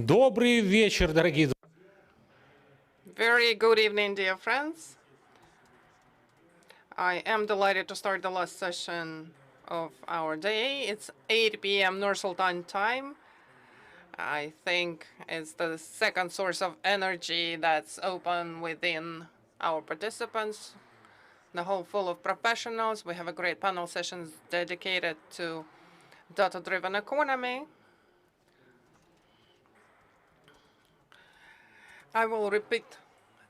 Добрый вечер, дорогие друзья. Very good evening, dear friends. I am delighted to start the last session of our day. It's 8 p.m. Nur Sultan time. I think it's the second source of energy that's open within our participants. The hall full of professionals. We have a great panel sessions dedicated to data-driven economy. I will repeat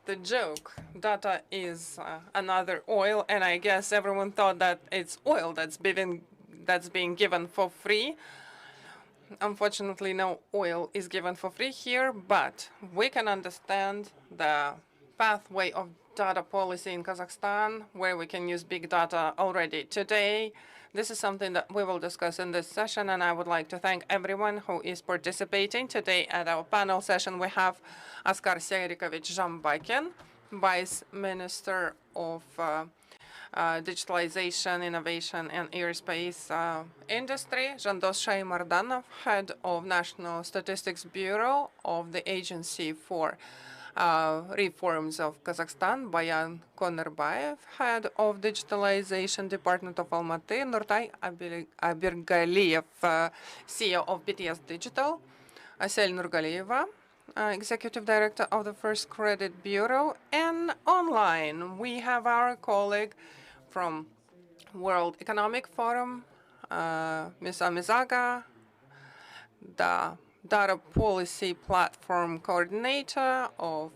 the joke. Data is another oil, and I guess everyone thought that it's oil that's being given for free. Unfortunately, no oil is given for free here, but we can understand the pathway of data policy in Kazakhstan, where we can use big data already today. This is something that we will discuss in this session, and I would like to thank everyone who is participating today at our panel session. We have Askar Serikovich Zhambakin, Vice Minister of Digitalization, Innovation, and Aerospace Industry, Jandos Shaimardanov, Head of National Statistics Bureau of the Agency for Reforms of Kazakhstan, Bayan Konerbayev, Head of Digitalization Department of Almaty, Nurtay Abirgaliev, CEO of BTS Digital, Asel Nurgaliyeva, Executive Director of the First Credit Bureau, and online we have our colleague from World Economic Forum, Ms. Amizaga, the Data Policy Platform Coordinator of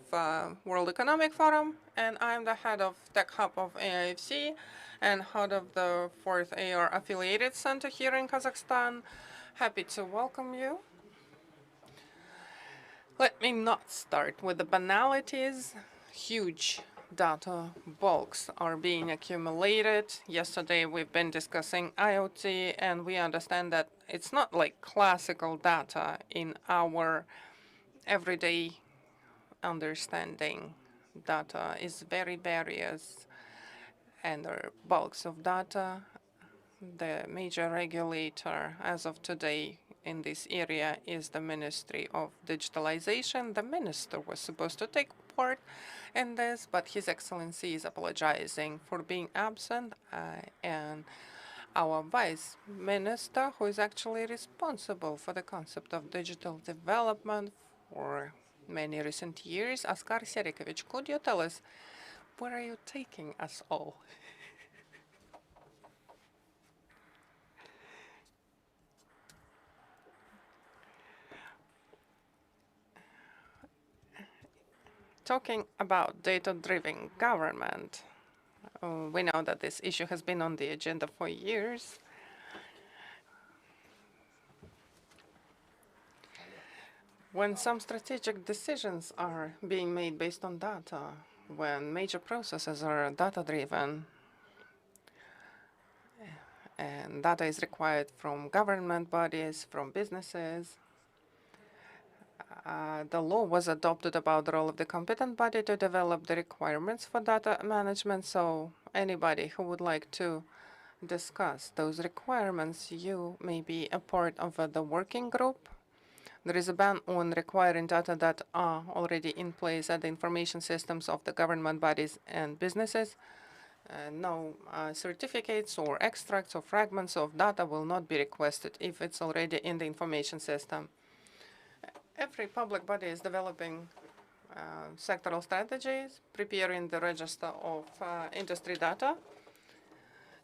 World Economic Forum, and I'm the head of Tech Hub of AIFC and head of the 4th AR Affiliated Center here in Kazakhstan. Happy to welcome you. Let me not start with the banalities. Huge data bulks are being accumulated. Yesterday, we've been discussing IoT, and we understand that it's not like classical data in our everyday understanding. Data is very various, and there are bulks of data. The major regulator as of today in this area is the Ministry of Digitalization. The minister was supposed to take part in this, but His Excellency is apologizing for being absent, and our Vice Minister, who is actually responsible for the concept of digital development for many recent years, Askar Serikovich, could you tell us where are you taking us all? Talking about data-driven government, we know that this issue has been on the agenda for years. When some strategic decisions are being made based on data, when major processes are data-driven, and data is required from government bodies, from businesses, the law was adopted about the role of the competent body to develop the requirements for data management. So anybody who would like to discuss those requirements, you may be a part of the working group. There is a ban on requiring data that are already in place at the information systems of the government bodies and businesses. No certificates or extracts or fragments of data will not be requested if it's already in the information system. Every public body is developing sectoral strategies, preparing the register of industry data.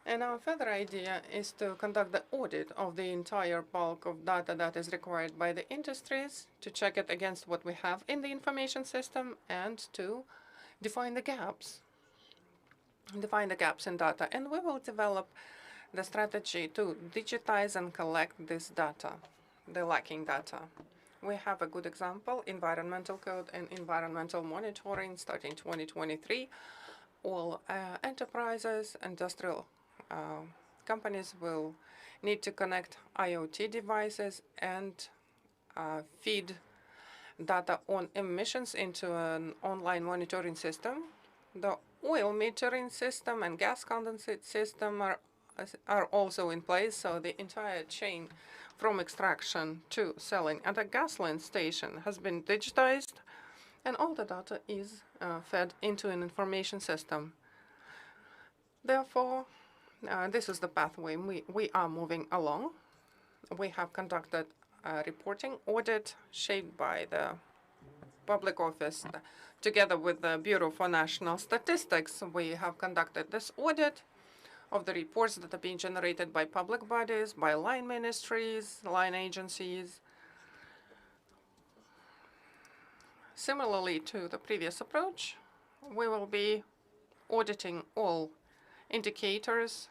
And our further idea is to conduct the audit of the entire bulk of data that is required by the industries, to check it against what we have in the information system, and to define the gaps in data. And we will develop the strategy to digitize and collect this data, the lacking data. We have a good example, environmental code and environmental monitoring starting 2023. All enterprises, industrial companies will need to connect IoT devices and feed data on emissions into an online monitoring system. The oil metering system and gas condensate system are are also in place, so the entire chain from extraction to selling at a gasoline station has been digitized, and all the data is fed into an information system. Therefore, this is the pathway we are moving along. We have conducted a reporting audit shaped by the public office. Together with the Bureau for National Statistics, we have conducted this audit of the reports that are being generated by public bodies, by line ministries, line agencies. Similarly to the previous approach, we will be auditing all indicators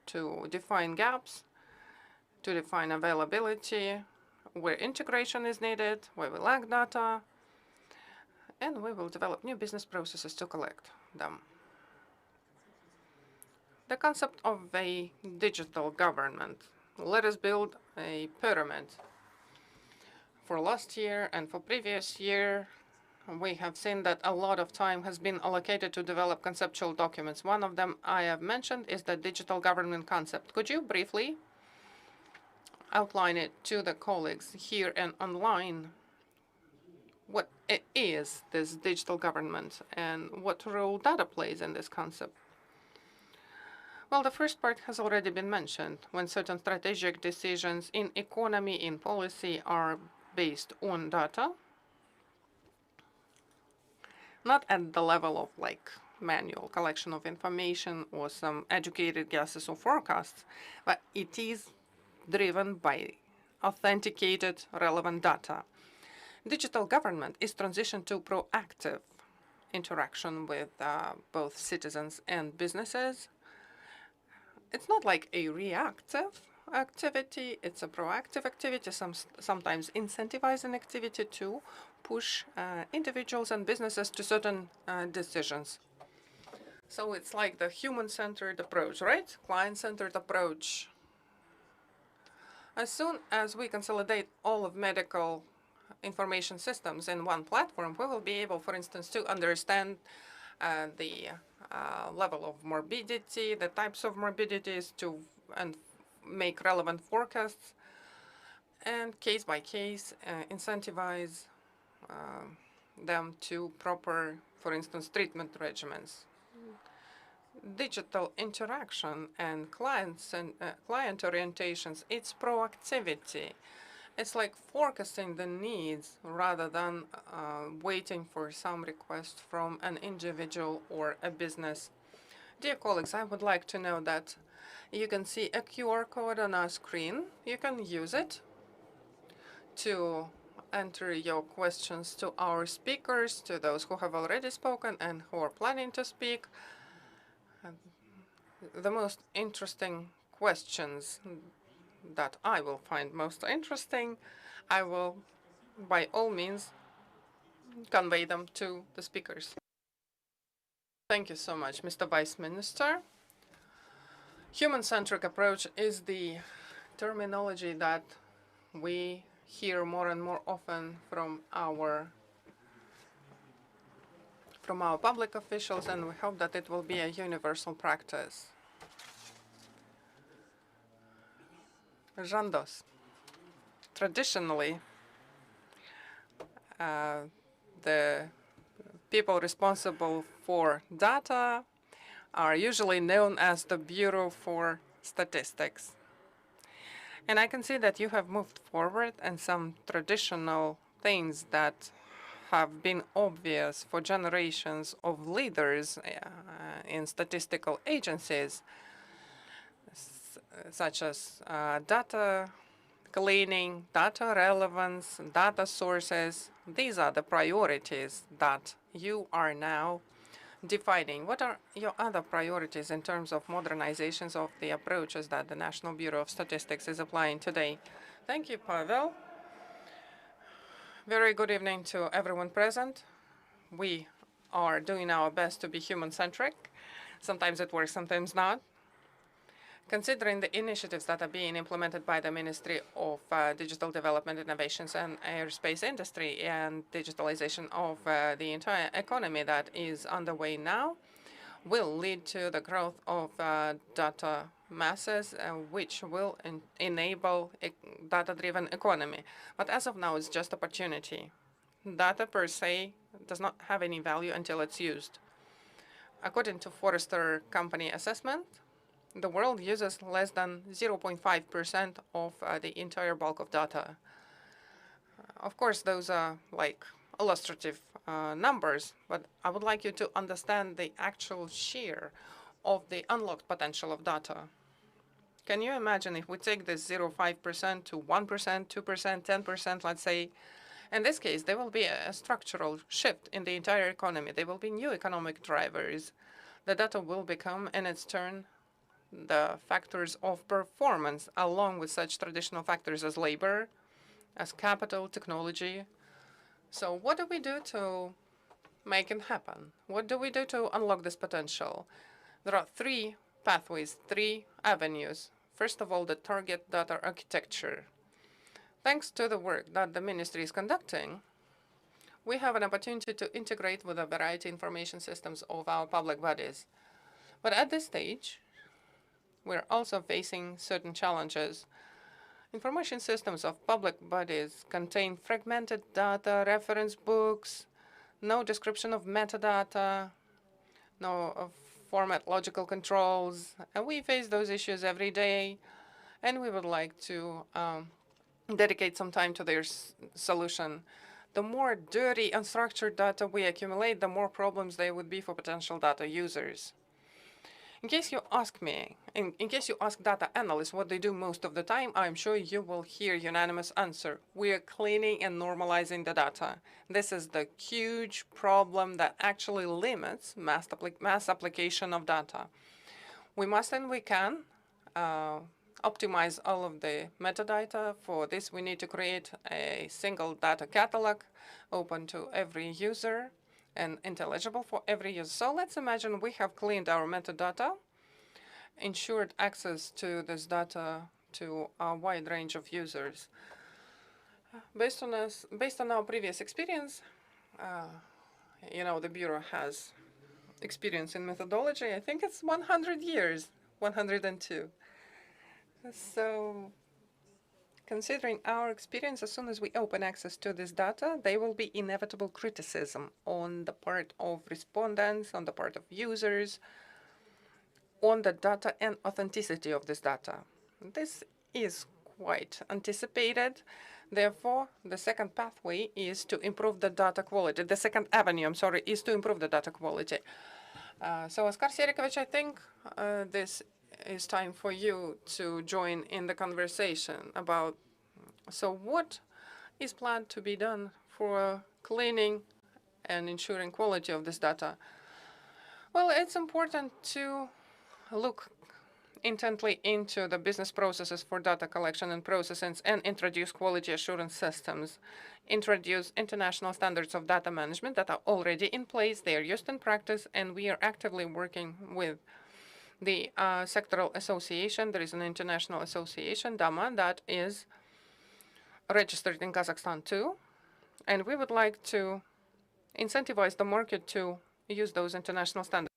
to define gaps, to define availability, where integration is needed, where we lack data, and we will develop new business processes to collect them. The concept of a digital government. Let us build a pyramid. For last year and for previous year, we have seen that a lot of time has been allocated to develop conceptual documents. One of them I have mentioned is the digital government concept. Could you briefly outline it to the colleagues here and online? What it is, this digital government, and what role data plays in this concept? Well, the first part has already been mentioned. When certain strategic decisions in economy, in policy are based on data, not at the level of like manual collection of information or some educated guesses or forecasts, but it is driven by authenticated relevant data. Digital government is transitioned to proactive interaction with both citizens and businesses. It's not like a reactive activity, it's a proactive activity, sometimes incentivizing activity to push individuals and businesses to certain decisions. So it's like the human-centered approach, right? Client-centered approach. As soon as we consolidate all of medical information systems in one platform, we will be able, for instance, to understand the level of morbidity, the types of morbidities, and make relevant forecasts, and case by case incentivize them to proper, for instance, treatment regimens. Digital interaction and client orientations, it's proactivity. It's like forecasting the needs rather than waiting for some request from an individual or a business. Dear colleagues, I would like to know that you can see a QR code on our screen. You can use it to enter your questions to our speakers, to those who have already spoken and who are planning to speak. The most interesting questions that I will find most interesting, I will, by all means, convey them to the speakers. Thank you so much, Mr. Vice Minister. Human-centric approach is the terminology that we hear more and more often from our public officials, and we hope that it will be a universal practice. Žandos. Traditionally, the people responsible for data are usually known as the Bureau for Statistics. And I can see that you have moved forward, and some traditional things that have been obvious for generations of leaders in statistical agencies, such as data cleaning, data relevance, data sources. These are the priorities that you are now defining. What are your other priorities in terms of modernizations of the approaches that the National Bureau of Statistics is applying today? Thank you, Pavel. Very good evening to everyone present. We are doing our best to be human-centric. Sometimes it works, sometimes not. Considering the initiatives that are being implemented by the Ministry of Digital Development, Innovations and Aerospace Industry and digitalization of the entire economy that is underway now, will lead to the growth of data masses, which will enable a data-driven economy. But as of now, it's just opportunity. Data per se does not have any value until it's used. According to Forrester company assessment, the world uses less than 0.5% of the entire bulk of data. Of course, those are like illustrative numbers, but I would like you to understand the actual share of the unlocked potential of data. Can you imagine if we take this 0.5% to 1%, 2%, 10%, let's say? In this case, there will be a structural shift in the entire economy. There will be new economic drivers. The data will become, in its turn, the factors of performance, along with such traditional factors as labor, as capital, technology. So what do we do to make it happen? What do we do to unlock this potential? There are three pathways, three avenues. First of all, the target data architecture. Thanks to the work that the ministry is conducting, we have an opportunity to integrate with a variety of information systems of our public bodies. But at this stage, we're also facing certain challenges. Information systems of public bodies contain fragmented data, reference books, no description of metadata, no format logical controls. And we face those issues every day, and we would like to dedicate some time to their solution. The more dirty, unstructured data we accumulate, the more problems there would be for potential data users. In case you ask me, in case you ask data analysts what they do most of the time, I'm sure you will hear unanimous answer. We are cleaning and normalizing the data. This is the huge problem that actually limits mass application of data. We must and we can optimize all of the metadata. For this, we need to create a single data catalog open to every user and intelligible for every user. So let's imagine we have cleaned our metadata, ensured access to this data to a wide range of users. Based on our previous experience, the Bureau has experience in methodology. I think it's 100 years, 102. So considering our experience, as soon as we open access to this data, there will be inevitable criticism on the part of respondents, on the part of users, on the data and authenticity of this data. This is quite anticipated. Therefore, the second pathway is to improve the data quality. The second avenue, is to improve the data quality. So, Oskar Serikovich, I think this is time for you to join in the conversation about, so what is planned to be done for cleaning and ensuring quality of this data? Well, it's important to look intently into the business processes for data collection and processing and introduce quality assurance systems, introduce international standards of data management that are already in place, they are used in practice, and we are actively working with the sectoral association. There is an international association, DAMA, that is registered in Kazakhstan too. And we would like to incentivize the market to use those international standards.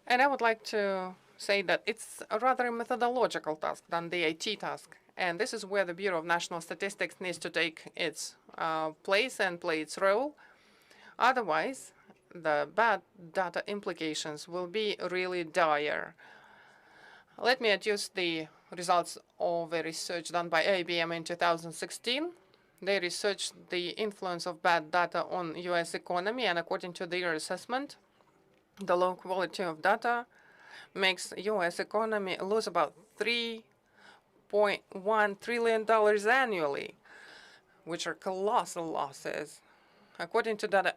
And I would like to say that it's a rather methodological task than the IT task. And this is where the Bureau of National Statistics needs to take its place and play its role. Otherwise, the bad data implications will be really dire. Let me adduce the results of a research done by IBM in 2016. They researched the influence of bad data on U.S. economy, and according to their assessment, the low quality of data makes U.S. economy lose about $3.1 trillion annually, which are colossal losses. According to data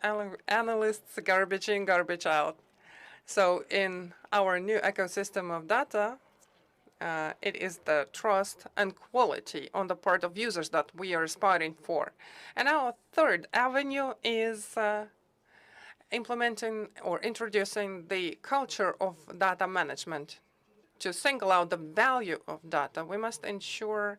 analysts, garbage in, garbage out. So in our new ecosystem of data, it is the trust and quality on the part of users that we are aspiring for. And our third avenue is implementing or introducing the culture of data management. To single out the value of data, we must ensure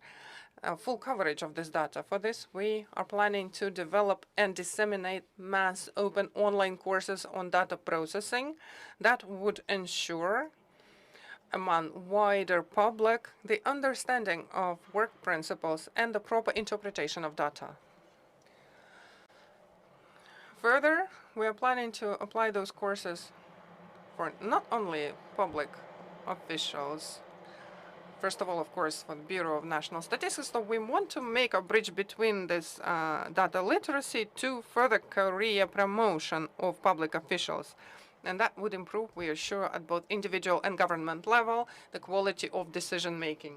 full coverage of this data. For this, we are planning to develop and disseminate mass open online courses on data processing that would ensure among wider public the understanding of work principles and the proper interpretation of data. Further, we are planning to apply those courses for not only public officials, first of all, of course, for the Bureau of National Statistics, so we want to make a bridge between this data literacy to further career promotion of public officials. And that would improve, we are sure, at both individual and government level, the quality of decision making.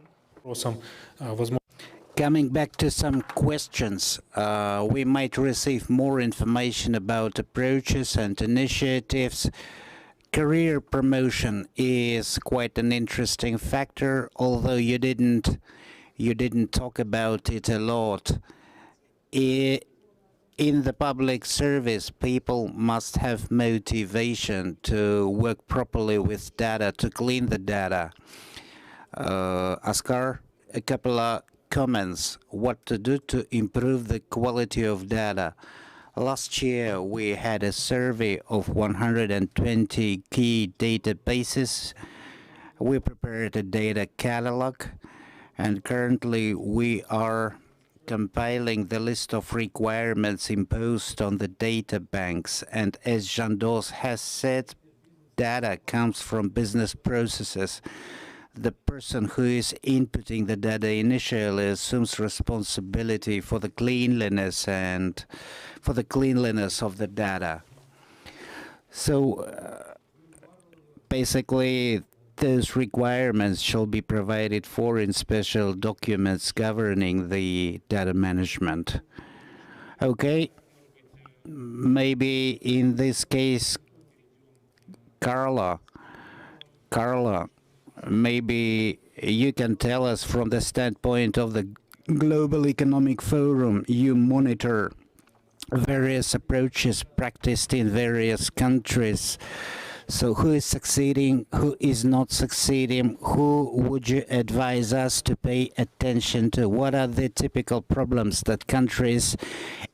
Coming back to some questions, we might receive more information about approaches and initiatives. Career promotion is quite an interesting factor, although you didn't talk about it a lot. In the public service, people must have motivation to work properly with data, to clean the data. Oskar, a couple of comments. What to do to improve the quality of data? Last year, we had a survey of 120 key databases. We prepared a data catalog, and currently we are compiling the list of requirements imposed on the data banks. And as Jean-Dos has said, data comes from business processes. The person who is inputting the data initially assumes responsibility for the cleanliness and for the cleanliness of the data. So basically, those requirements shall be provided for in special documents governing the data management. Okay, maybe in this case, Carla, maybe you can tell us from the standpoint of the Global Economic Forum, you monitor various approaches practiced in various countries. So who is succeeding, who is not succeeding, who would you advise us to pay attention to? What are the typical problems that countries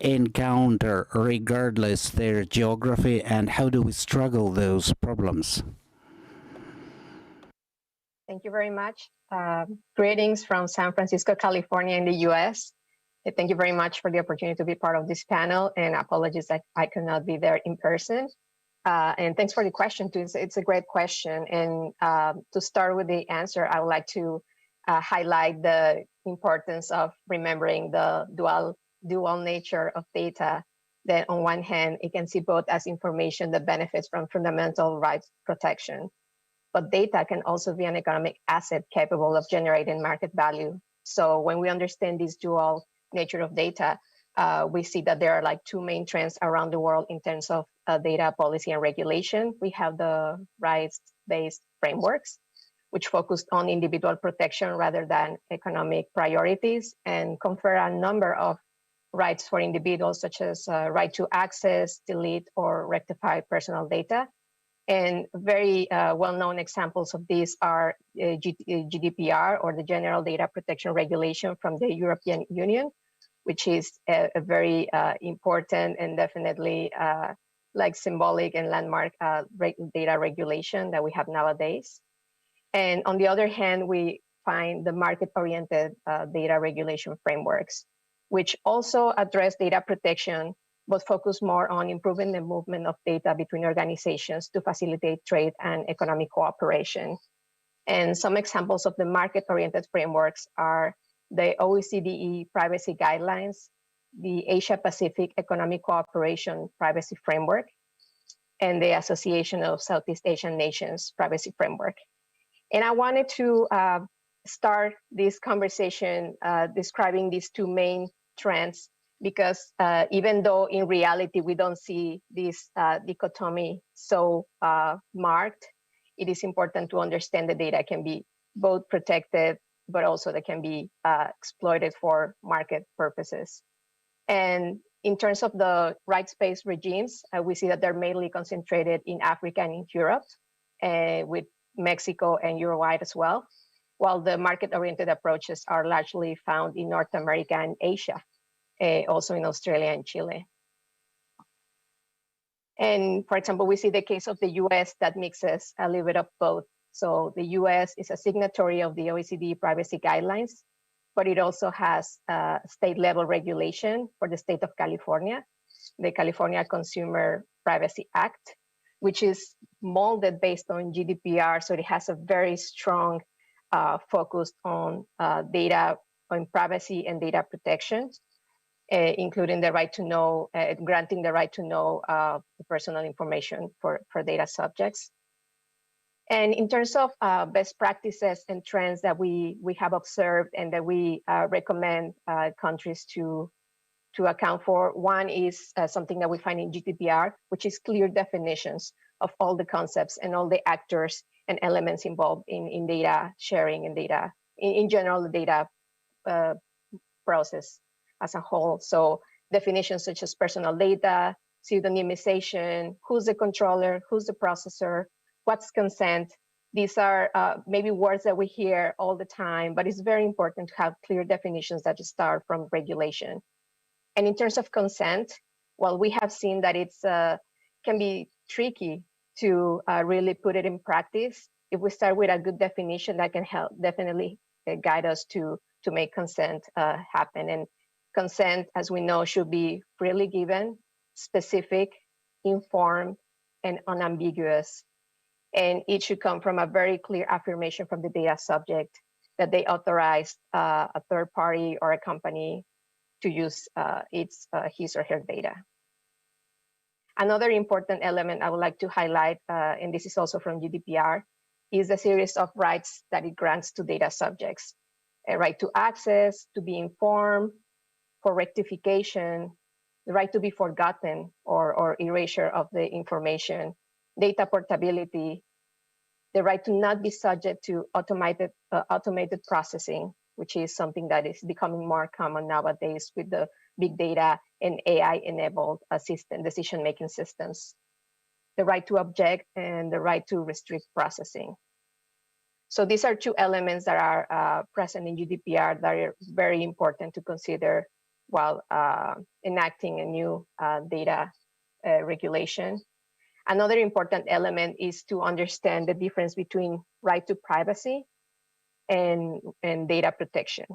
encounter regardless their geography, and how do we struggle those problems? Thank you very much. Greetings from San Francisco, California in the US. Thank you very much for the opportunity to be part of this panel, and apologies that I could not be there in person. And thanks for the question too. It's a great question. And to start with the answer, I would like to highlight the importance of remembering the dual nature of data. That on one hand, it can see both as information that benefits from fundamental rights protection, but data can also be an economic asset capable of generating market value. So when we understand this dual nature of data, we see that there are like two main trends around the world in terms of data policy and regulation. We have the rights-based frameworks, which focus on individual protection rather than economic priorities, and confer a number of rights for individuals, such as right to access, delete, or rectify personal data. And very well-known examples of these are GDPR, or the General Data Protection Regulation from the European Union, which is a very important and definitely like symbolic and landmark data regulation that we have nowadays. And on the other hand, we find the market-oriented data regulation frameworks, which also address data protection, but focus more on improving the movement of data between organizations to facilitate trade and economic cooperation. And some examples of the market-oriented frameworks are the OECD Privacy Guidelines, the Asia-Pacific Economic Cooperation Privacy Framework, and the Association of Southeast Asian Nations Privacy Framework. And I wanted to start this conversation describing these two main trends, because even though in reality we don't see this dichotomy so marked, it is important to understand the data can be both protected, but also that can be exploited for market purposes. And in terms of the rights-based regimes, we see that they're mainly concentrated in Africa and in Europe, with Mexico and Uruguay as well, while the market-oriented approaches are largely found in North America and Asia, also in Australia and Chile. And for example, we see the case of the US that mixes a little bit of both. So the US is a signatory of the OECD privacy guidelines, but it also has a state level regulation for the state of California, the California Consumer Privacy Act, which is molded based on GDPR. So it has a very strong focus on data, on privacy and data protection, including the right to know, granting the right to know the personal information for data subjects. And in terms of best practices and trends that we have observed and that we recommend countries to account for, one is something that we find in GDPR, which is clear definitions of all the concepts and all the actors and elements involved in data sharing and data, in general, the data process as a whole. So definitions such as personal data, pseudonymization, who's the controller, who's the processor, what's consent. These are maybe words that we hear all the time, but it's very important to have clear definitions that start from regulation. And in terms of consent, well, we have seen that it's can be tricky to really put it in practice. If we start with a good definition, that can help definitely guide us to make consent happen. And consent, as we know, should be freely given, specific, informed, and unambiguous. And it should come from a very clear affirmation from the data subject that they authorized a third party or a company to use his or her data. Another important element I would like to highlight, and this is also from GDPR, is the series of rights that it grants to data subjects. A right to access, to be informed, for rectification, the right to be forgotten or erasure of the information, data portability, the right to not be subject to automated processing, which is something that is becoming more common nowadays with the big data and AI-enabled decision-making systems, the right to object, and the right to restrict processing. So these are two elements that are present in GDPR that are very important to consider while enacting a new data regulation. Another important element is to understand the difference between right to privacy and data protection.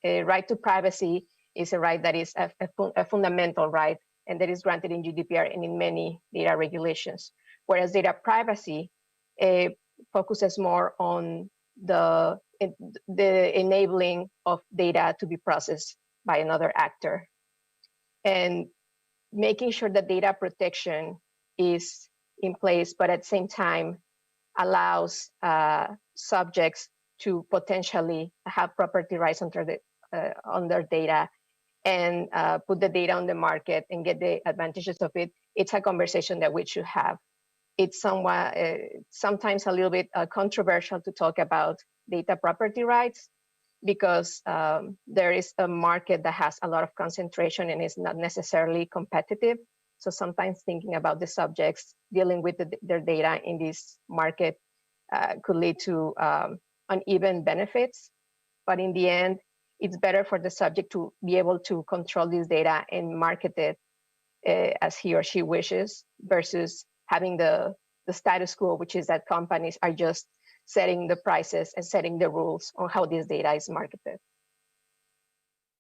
A right to privacy is a right that is a fundamental right, and that is granted in GDPR and in many data regulations. Whereas data privacy focuses more on the enabling of data to be processed by another actor, and making sure that data protection is in place, but at the same time allows subjects to potentially have property rights on their data and put the data on the market and get the advantages of it. It's a conversation that we should have. It's somewhat, sometimes a little bit controversial to talk about data property rights because there is a market that has a lot of concentration and is not necessarily competitive. So sometimes thinking about the subjects dealing with their data in this market could lead to uneven benefits. But in the end, it's better for the subject to be able to control this data and market it as he or she wishes versus having the status quo, which is that companies are just setting the prices and setting the rules on how this data is marketed.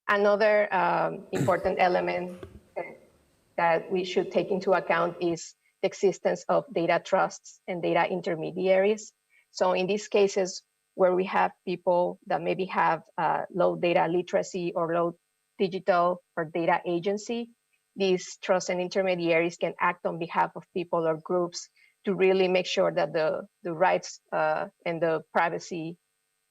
Another important element that we should take into account is the existence of data trusts and data intermediaries. So in these cases where we have people that maybe have low data literacy or low digital or data agency, these trusts and intermediaries can act on behalf of people or groups to really make sure that the rights and the privacy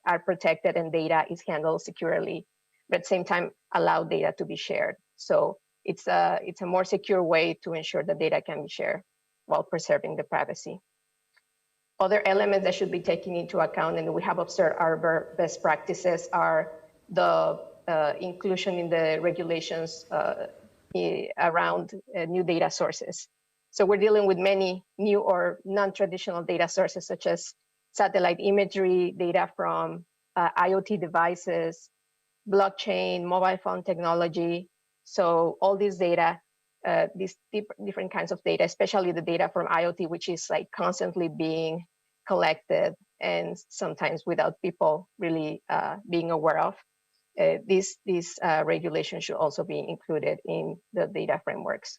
are protected and data is handled securely, but at the same time allow data to be shared. So it's a more secure way to ensure that data can be shared while preserving the privacy. Other elements that should be taken into account and we have observed our best practices are the inclusion in the regulations around new data sources. So we're dealing with many new or non-traditional data sources such as satellite imagery, data from IoT devices, blockchain, mobile phone technology. So all this data, these different kinds of data, especially the data from IoT, which is like constantly being collected and sometimes without people really being aware of. These regulations should also be included in the data frameworks.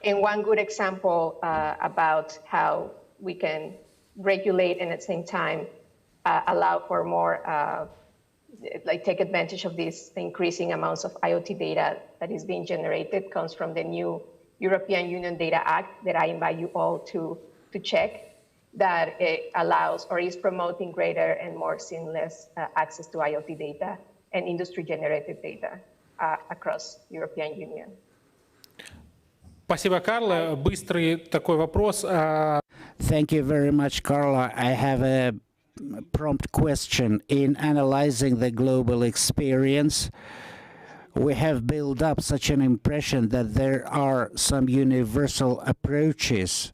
And one good example about how we can regulate and at the same time allow for more, like take advantage of these increasing amounts of IoT data that is being generated comes from the new European Union Data Act that I invite you all to check, that it allows or is promoting greater and more seamless access to IoT data and industry-generated data across European Union. Спасибо, Карла. Быстрый такой вопрос. Thank you very much, Carla. I have a prompt question. In analyzing the global experience, we have built up such an impression that there are some universal approaches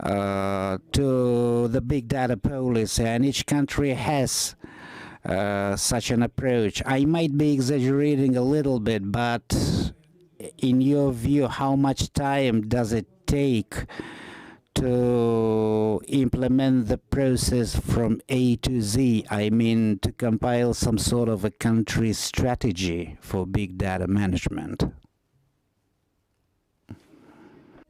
to the big data policy, and each country has such an approach. I might be exaggerating a little bit, but in your view, how much time does it take to implement the process from A to Z? I mean, to compile some sort of a country strategy for big data management.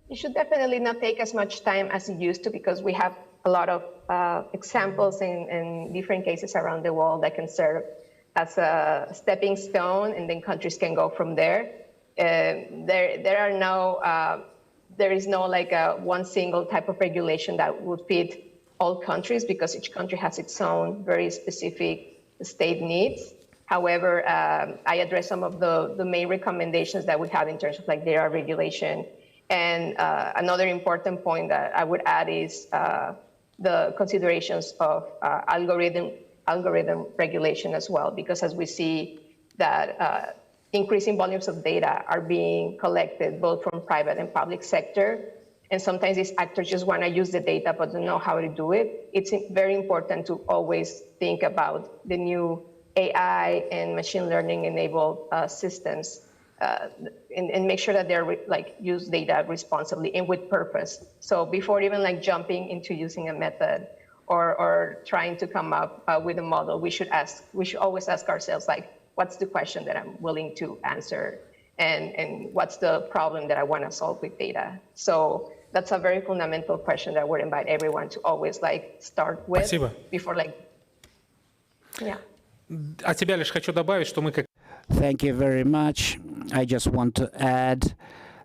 It should definitely not take as much time as it used to, because we have a lot of examples in different cases around the world that can serve as a stepping stone, and then countries can go from there. There is no like one single type of regulation that would fit all countries, because each country has its own very specific state needs. However, I address some of the main recommendations that we have in terms of like data regulation. And another important point that I would add is the considerations of algorithm regulation as well, because as we see that increasing volumes of data are being collected both from private and public sector, and sometimes these actors just want to use the data but don't know how to do it. It's very important to always think about the new AI and machine learning enabled systems and make sure that they're use data responsibly and with purpose. So before even like jumping into using a method or trying to come up with a model, we should always ask ourselves, like, what's the question that I'm willing to answer, and what's the problem that I want to solve with data? So that's a very fundamental question that I would invite everyone to always like start with. Спасибо. Before yeah. От тебя лишь хочу добавить, что мы как Thank you very much. I just want to add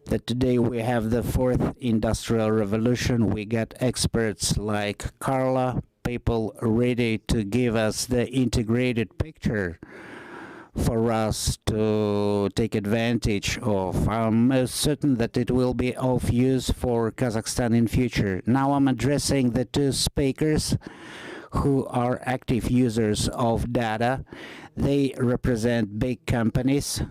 that today we have the fourth industrial revolution. We got experts like Carla, people ready to give us the integrated picture for us to take advantage of. I'm most certain that it will be of use for Kazakhstan in future. Now I'm addressing the two speakers who are active users of data. They represent big companies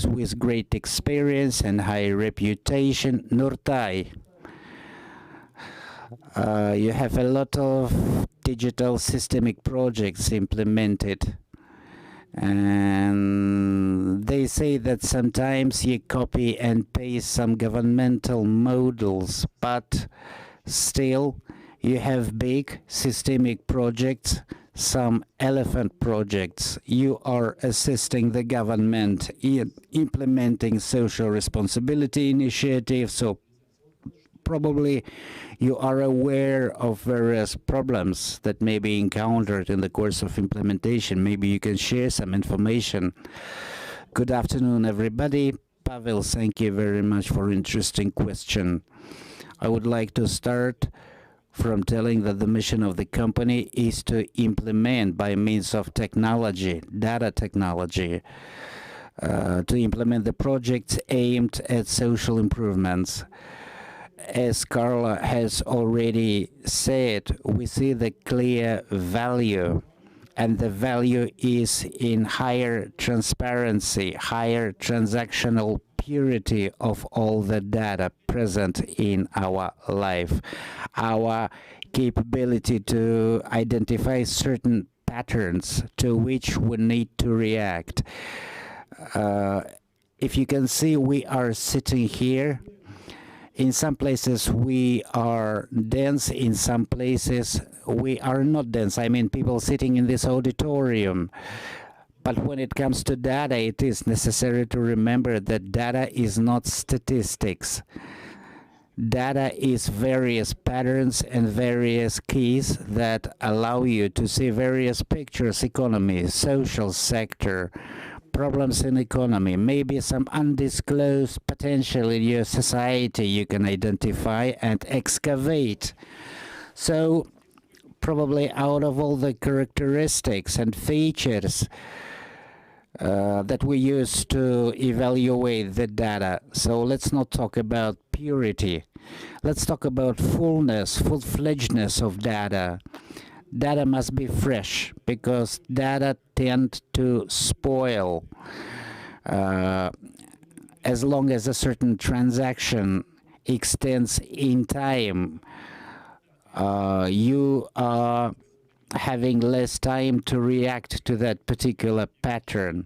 with great experience and high reputation. Nurtai, you have a lot of digital systemic projects implemented, and they say that sometimes you copy and paste some governmental models, but still you have big systemic projects, some elephant projects. You are assisting the government in implementing social responsibility initiatives, so probably you are aware of various problems that may be encountered in the course of implementation. Maybe you can share some information. Good afternoon, everybody. Pavel, thank you very much for interesting question. I would like to start from telling that the mission of the company is to implement by means of technology, data technology, to implement the projects aimed at social improvements. As Carla has already said, we see the clear value, and the value is in higher transparency, higher transactional purity of all the data present in our life, our capability to identify certain patterns to which we need to react. If you can see, we are sitting here In some places we are dense, in some places we are not dense. I mean, people sitting in this auditorium. But when it comes to data, it is necessary to remember that data is not statistics. Data is various patterns and various keys that allow you to see various pictures: economy, social sector, problems in economy, maybe some undisclosed potential in your society you can identify and excavate. So probably out of all the characteristics and features that we use to evaluate the data. So let's not talk about purity. Let's talk about fullness, full-fledgedness of data. Data must be fresh because data tend to spoil as long as a certain transaction extends in time. You are having less time to react to that particular pattern.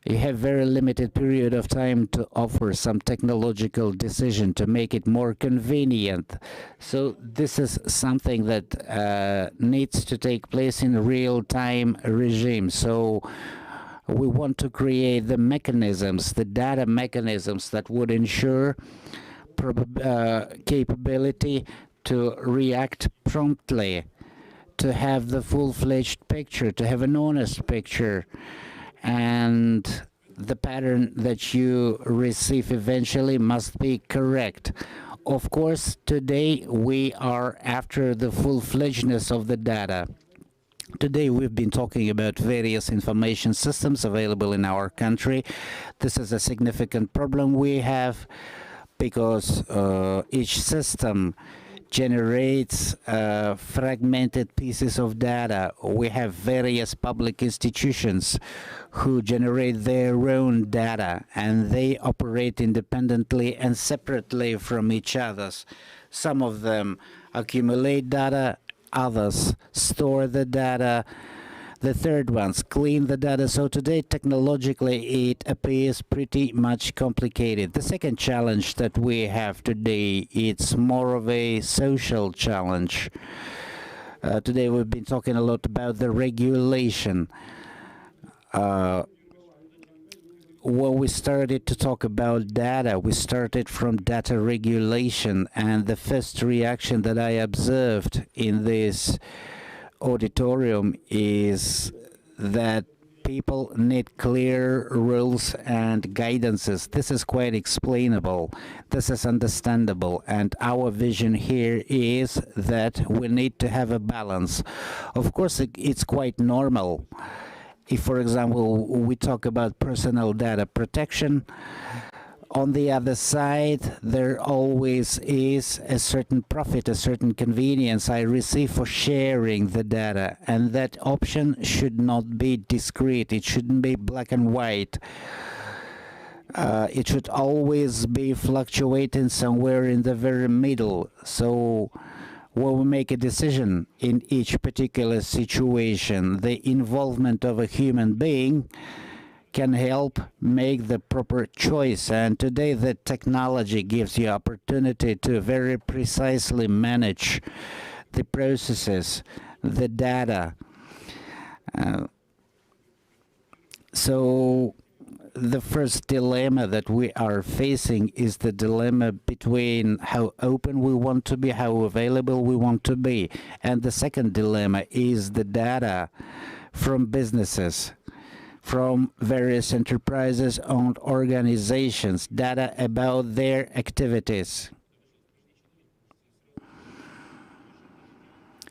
You have very limited period of time to offer some technological decision to make it more convenient. So this is something that needs to take place in real-time regime. So we want to create the mechanisms, the data mechanisms that would ensure capability to react promptly, to have the full-fledged picture, to have an honest picture, and the pattern that you receive eventually must be correct. Of course, today we are after the full-fledgedness of the data. Today we've been talking about various information systems available in our country. This is a significant problem we have because each system generates fragmented pieces of data. We have various public institutions who generate their own data, and they operate independently and separately from each other. Some of them accumulate data, others store the data, the third ones clean the data. So today, technologically, it appears pretty much complicated. The second challenge that we have today, it's more of a social challenge. Today, we've been talking a lot about the regulation. When we started to talk about data, we started from data regulation, and the first reaction that I observed in this auditorium is that people need clear rules and guidances. This is quite explainable. This is understandable. And our vision here is that we need to have a balance. Of course, it's quite normal. If, for example, we talk about personal data protection, on the other side, there always is a certain profit, a certain convenience I receive for sharing the data. And that option should not be discrete. It shouldn't be black and white. It should always be fluctuating somewhere in the very middle. So when we make a decision in each particular situation, the involvement of a human being can help make the proper choice. And today the technology gives you opportunity to very precisely manage the processes, the data. So the first dilemma that we are facing is the dilemma between how open we want to be, how available we want to be. And the second dilemma is the data from businesses, from various enterprises and organizations, data about their activities.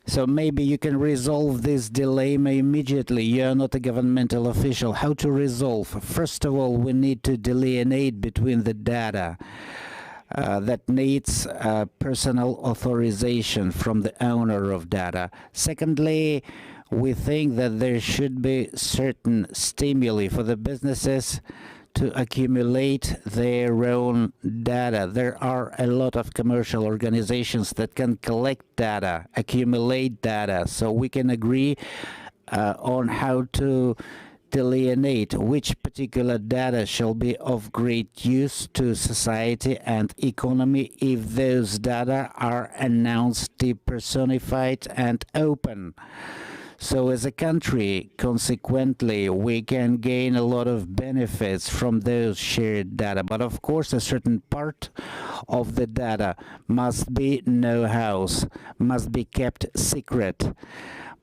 So maybe you can resolve this dilemma immediately. You're not a governmental official. How to resolve? First of all, we need to delineate between the data that needs personal authorization from the owner of data. Secondly, we think that there should be certain stimuli for the businesses to accumulate their own data. There are a lot of commercial organizations that can collect data, accumulate data, so we can agree on how to delineate which particular data shall be of great use to society and economy if those data are announced, depersonified, and open. So as a country, consequently, we can gain a lot of benefits from those shared data. But of course, a certain part of the data must be know-how, must be kept secret,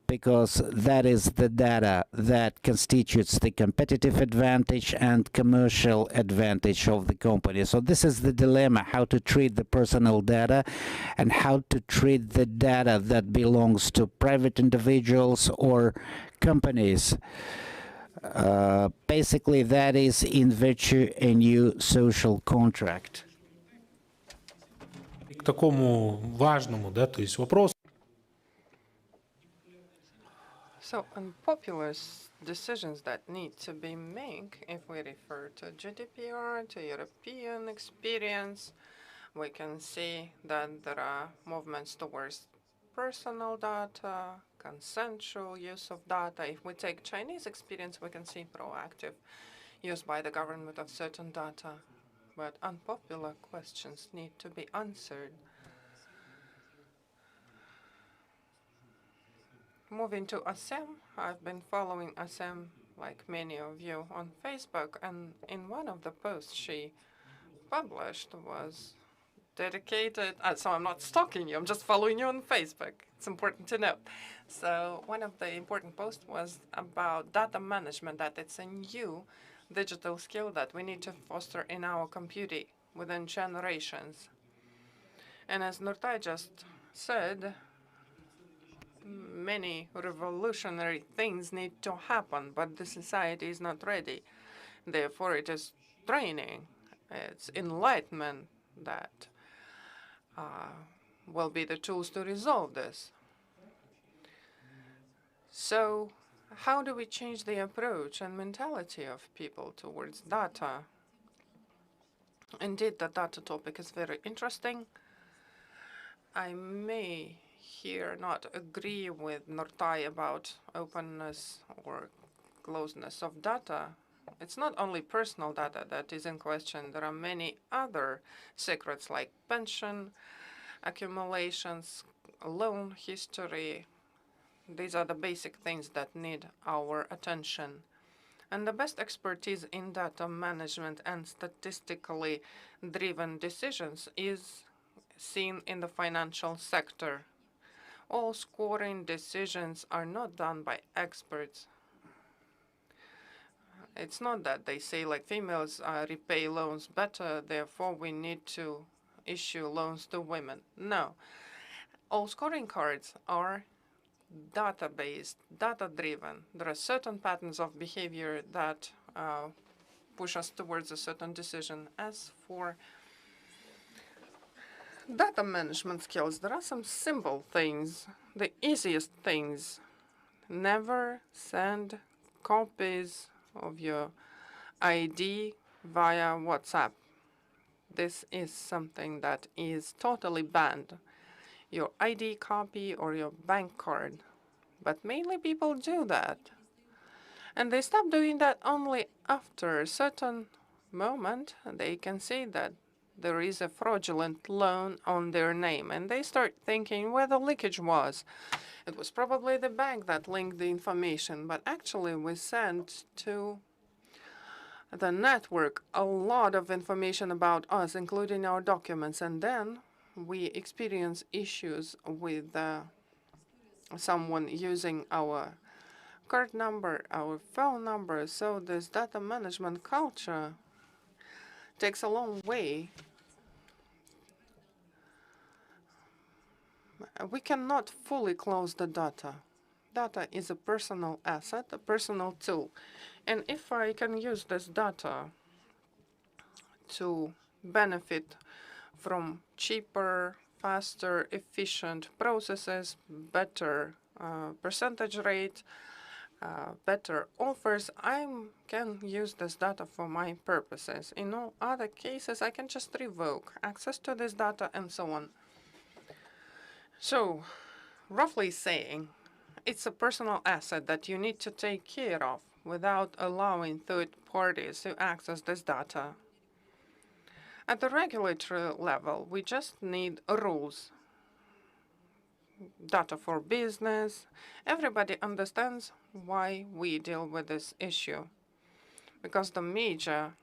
because that is the data that constitutes the competitive advantage and commercial advantage of the company. So this is the dilemma, how to treat the personal data and how to treat the data that belongs to private individuals or companies. Basically, that is in virtue a new social contract. К такому важному, да, то есть вопрос. So, unpopular decisions that need to be made, if we refer to GDPR, to European experience, we can see that there are movements towards personal data, consensual use of data. If we take Chinese experience, we can see proactive use by the government of certain data. But unpopular questions need to be answered. Moving to ASEM, I've been following ASEM, like many of you, on Facebook, and in one of the posts she published was dedicated, so I'm not stalking you, I'm just following you on Facebook. It's important to note. So one of the important posts was about data management, that it's a new digital skill that we need to foster in our community within generations. And as Nurtai just said, many revolutionary things need to happen, but the society is not ready. Therefore, it is training, it's enlightenment that will be the tools to resolve this. So how do we change the approach and mentality of people towards data? Indeed, the data topic is very interesting. I may here not agree with Nurtai about openness or closeness of data. It's not only personal data that is in question. There are many other secrets like pension, accumulations, loan history. These are the basic things that need our attention. And the best expertise in data management and statistically driven decisions is seen in the financial sector. All scoring decisions are not done by experts. It's not that they say, like, females repay loans better, therefore we need to issue loans to women. No. All scoring cards are data-based, data-driven. There are certain patterns of behavior that push us towards a certain decision. As for data management skills, there are some simple things, the easiest things. Never send copies of your ID via WhatsApp. This is something that is totally banned. Your ID copy or your bank card. But mainly people do that. And they stop doing that only after a certain moment. They can see that there is a fraudulent loan on their name, and they start thinking where the leakage was. It was probably the bank that linked the information, but actually we sent to the network a lot of information about us, including our documents, and then we experience issues with someone using our card number, our phone number. So this data management culture takes a long way. We cannot fully close the data. Data is a personal asset, a personal tool. And if I can use this data to benefit from cheaper, faster, efficient processes, better percentage rate, better offers, I can use this data for my purposes. In all other cases, I can just revoke access to this data and so on. So, roughly saying, it's a personal asset that you need to take care of. without allowing third parties to access this data. At the regulatory level, we just need rules. Data for business. Everybody understands why we deal with this issue. Because the major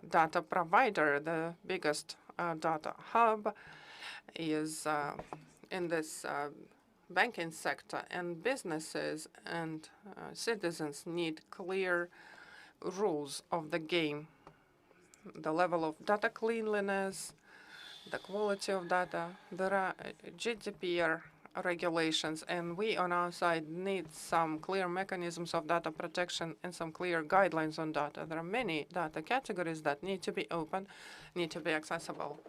data provider, the biggest data hub, is in this banking sector, and businesses and citizens need clear rules of the game. The level of data cleanliness, the quality of data. There are GDPR regulations, and we on our side need some clear mechanisms of data protection and some clear guidelines on data. There are many data categories that need to be open, need to be accessible.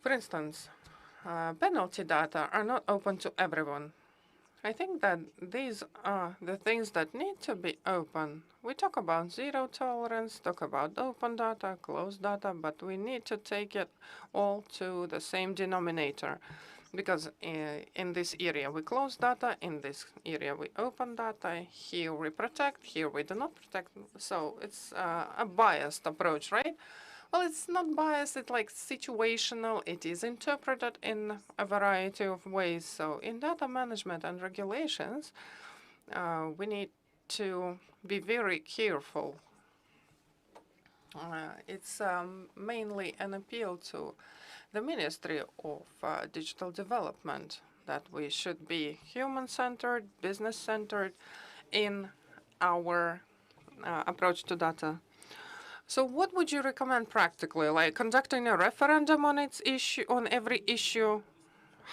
For instance, penalty data are not open to everyone. I think that these are the things that need to be open. We talk about zero tolerance, talk about open data, closed data, but we need to take it all to the same denominator. Because in this area we close data, in this area we open data, here we protect, here we do not protect. So it's a biased approach, right? Well, it's not biased, it's like situational. It is interpreted in a variety of ways. So in data management and regulations, we need to be very careful. It's mainly an appeal to the Ministry of Digital Development that we should be human-centered, business-centered in our approach to data. So what would you recommend practically, like conducting a referendum on its issue, on every issue?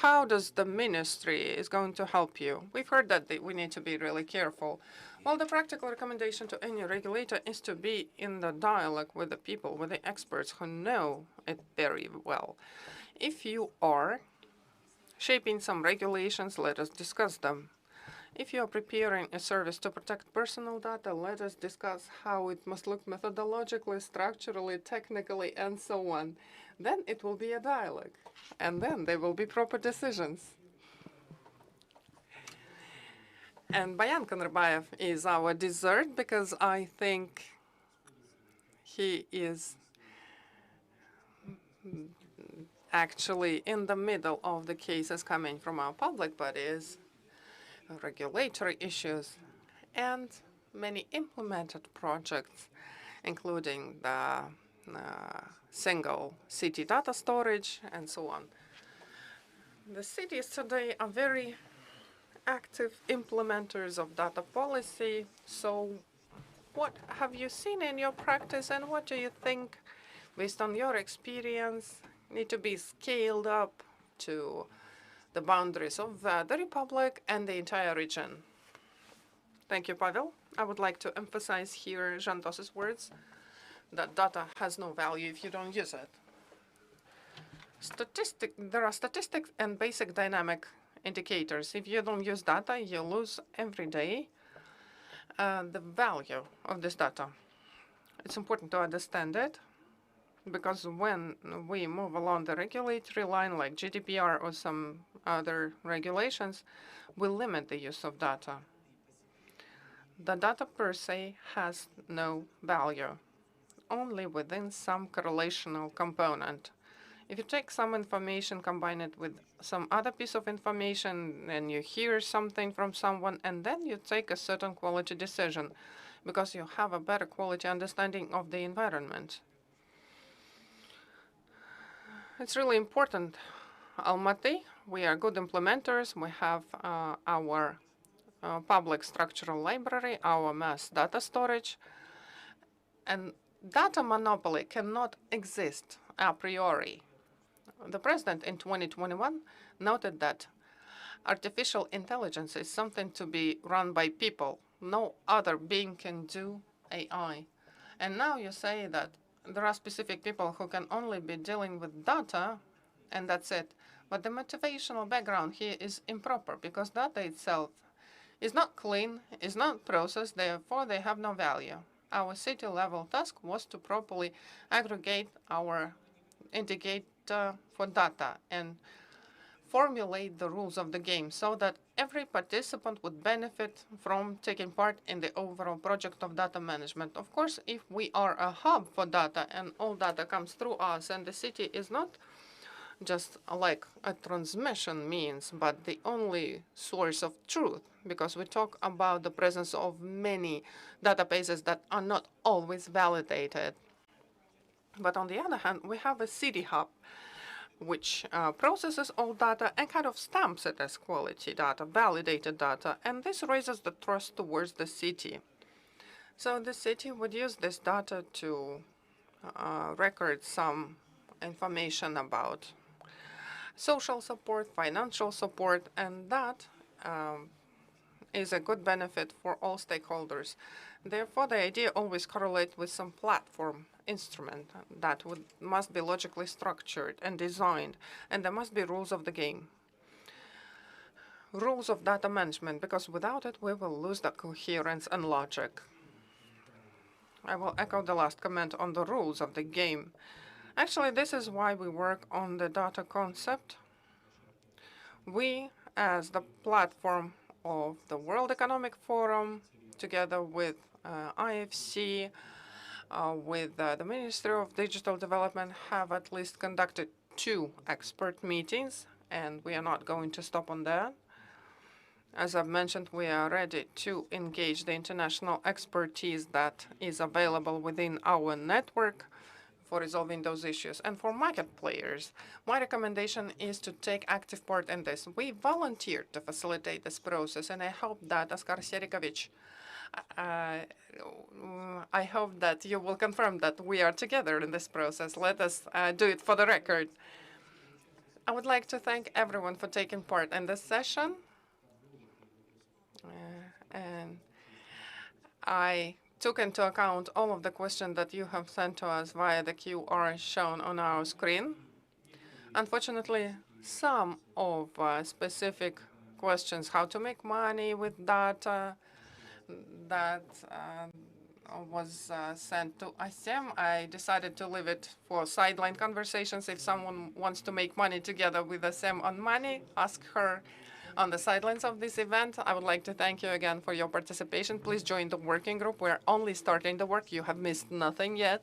How does the ministry is going to help you? We've heard that we need to be really careful. Well, the practical recommendation to any regulator is to be in the dialogue with the people, with the experts who know it very well. If you are shaping some regulations, let us discuss them. If you are preparing a service to protect personal data, let us discuss how it must look methodologically, structurally, technically, and so on. Then it will be a dialogue, and then there will be proper decisions. And Bayan Konarbayev is our dessert because I think he is actually in the middle of the cases coming from our public bodies, regulatory issues, and many implemented projects, including the single city data storage and so on. The cities today are very active implementers of data policy. So what have you seen in your practice, and what do you think, based on your experience, need to be scaled up to the boundaries of the Republic and the entire region? Thank you, Pavel. I would like to emphasize here Žantos's words that data has no value if you don't use it. There are statistics and basic dynamic indicators. If you don't use data, you lose every day the value of this data. It's important to understand it, because when we move along the regulatory line like GDPR or some other regulations, we limit the use of data. The data per se has no value, only within some correlational component. If you take some information, combine it with some other piece of information, and you hear something from someone, and then you take a certain quality decision because you have a better quality understanding of the environment. It's really important. Almaty, we are good implementers. We have our public structural library, our mass data storage, and data monopoly cannot exist a priori. The president in 2021 noted that artificial intelligence is something to be run by people. No other being can do AI. And now you say that there are specific people who can only be dealing with data, and that's it. But the motivational background here is improper, because data itself is not clean, is not processed, therefore they have no value. Our city-level task was to properly aggregate our indicate for data. And formulate the rules of the game so that every participant would benefit from taking part in the overall project of data management. Of course, if we are a hub for data and all data comes through us and the city is not just like a transmission means, but the only source of truth, because we talk about the presence of many databases that are not always validated. But on the other hand, we have a city hub which processes all data and kind of stamps it as quality data, validated data, and this raises the trust towards the city. So the city would use this data to record some information about social support, financial support, and that is a good benefit for all stakeholders. Therefore, the idea always correlates with some platform instrument that must be logically structured and designed, and there must be rules of the game. Rules of data management, because without it, we will lose the coherence and logic. I will echo the last comment on the rules of the game. Actually, this is why we work on the data concept. We, as the platform of the World Economic Forum, together with IFC, with the Ministry of Digital Development, have at least conducted 2 expert meetings, and we are not going to stop on that. As I've mentioned, we are ready to engage the international expertise that is available within our network for resolving those issues. And for market players, my recommendation is to take active part in this. We volunteered to facilitate this process, and I hope that, Oskar Serikovic, I hope that you will confirm that we are together in this process. Let us do it for the record. I would like to thank everyone for taking part in this session. And I took into account all of the questions that you have sent to us via the QR shown on our screen. Unfortunately, some of specific questions, how to make money with data, that was sent to ISEM. I decided to leave it for sideline conversations. If someone wants to make money together with ISEM on money, ask her on the sidelines of this event. I would like to thank you again for your participation. Please join the working group. We're only starting the work. You have missed nothing yet.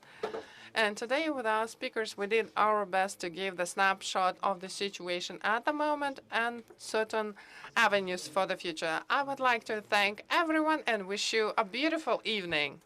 And today with our speakers, we did our best to give the snapshot of the situation at the moment and certain avenues for the future. I would like to thank everyone and wish you a beautiful evening.